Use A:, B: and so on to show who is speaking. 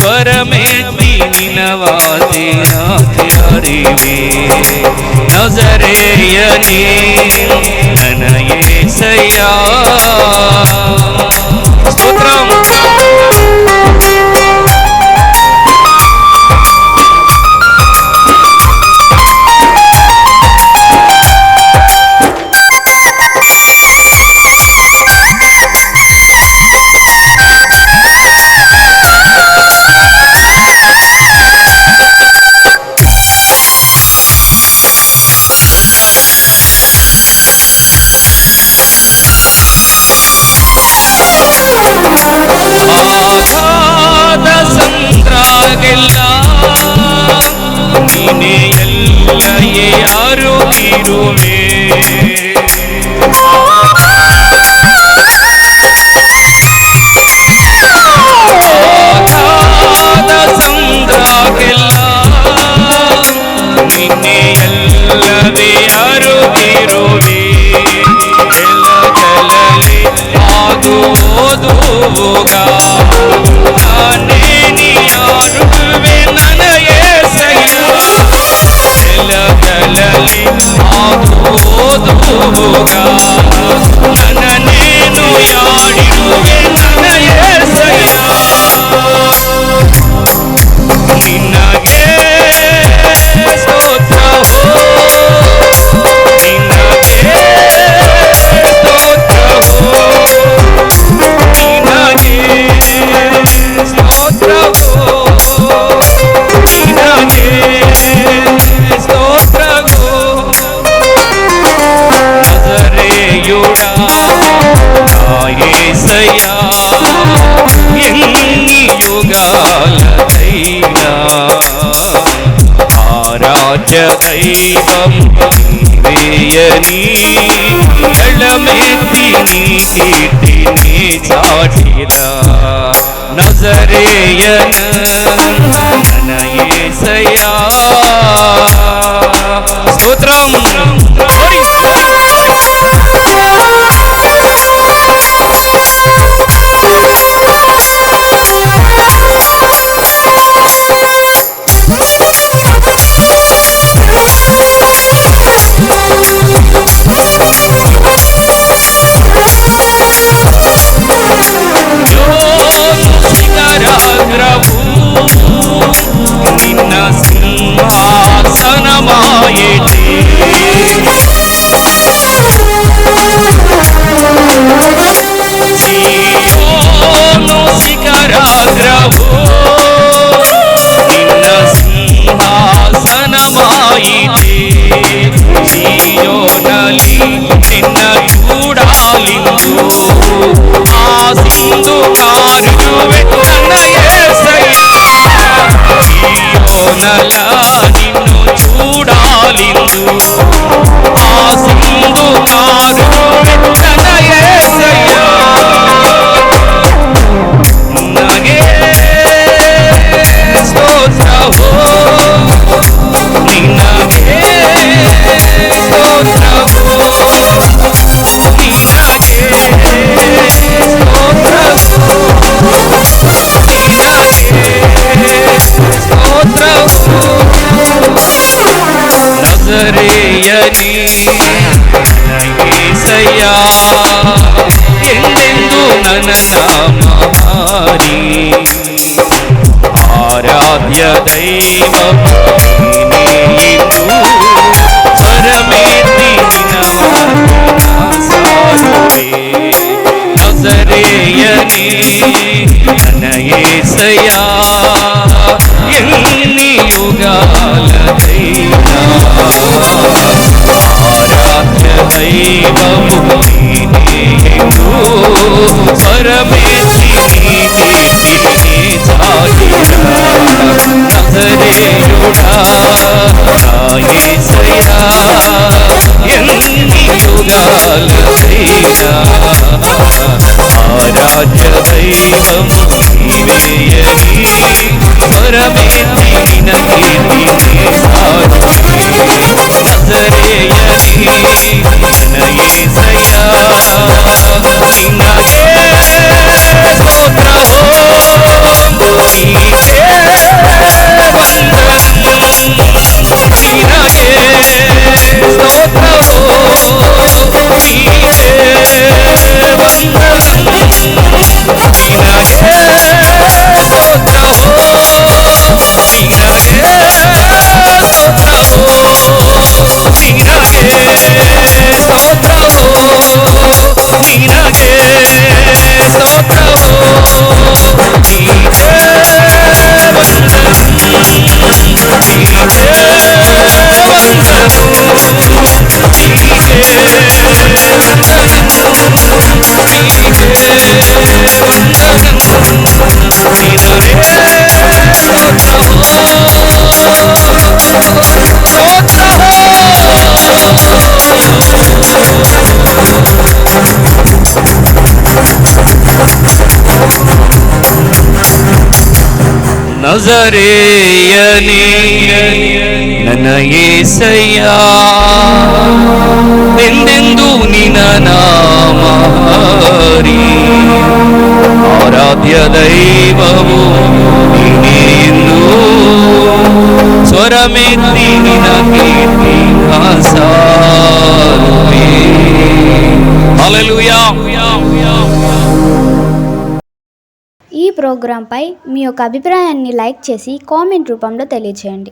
A: स्वरमेति निनवादे आख्यारिवे नजरेयने none येसय्या stotram दैवं वेयनी एळमेत्ति नी कीर्तिनि चाटिरा नजरेयन none येसय्या stotram నజరేయని యేసయ్యా ఎందెందు నన్ననామారి ఆరాధ్య దైవము నీవు స్వరమేతి వినవాసారువే నజరేయని నన్న యేసయ్యా ఎన్ని యుగాలదైనా ఆరాధ్య దైవము నీవు స్వరమేతి నీతిని చాటిరా నజరేయుడా నా యేసయ్యా ఎన్ని యుగాలదైనా ఆరాధ్య దైవము నీవేయని స్వరమేతి వినకీర్తిని చాటిరే నజరేయని మన యేసయ్యా నిన్నకే స్తోత్రమో నీకే వందనం నినకే స్తోత్రమో నీకే వందనం నినకే స్తోత్రమో నినకే నజరేయని నన్న యేసయ్యా ఎందెందు నిననామారి ఆరాధ్య దైవము నీవెందు స్వరమెత్తి నిన కీర్తి హాసారువే హల్లెలూయా.
B: ఈ ప్రోగ్రాంపై మీ యొక్క అభిప్రాయాన్ని లైక్ చేసి కామెంట్ రూపంలో తెలియజేయండి.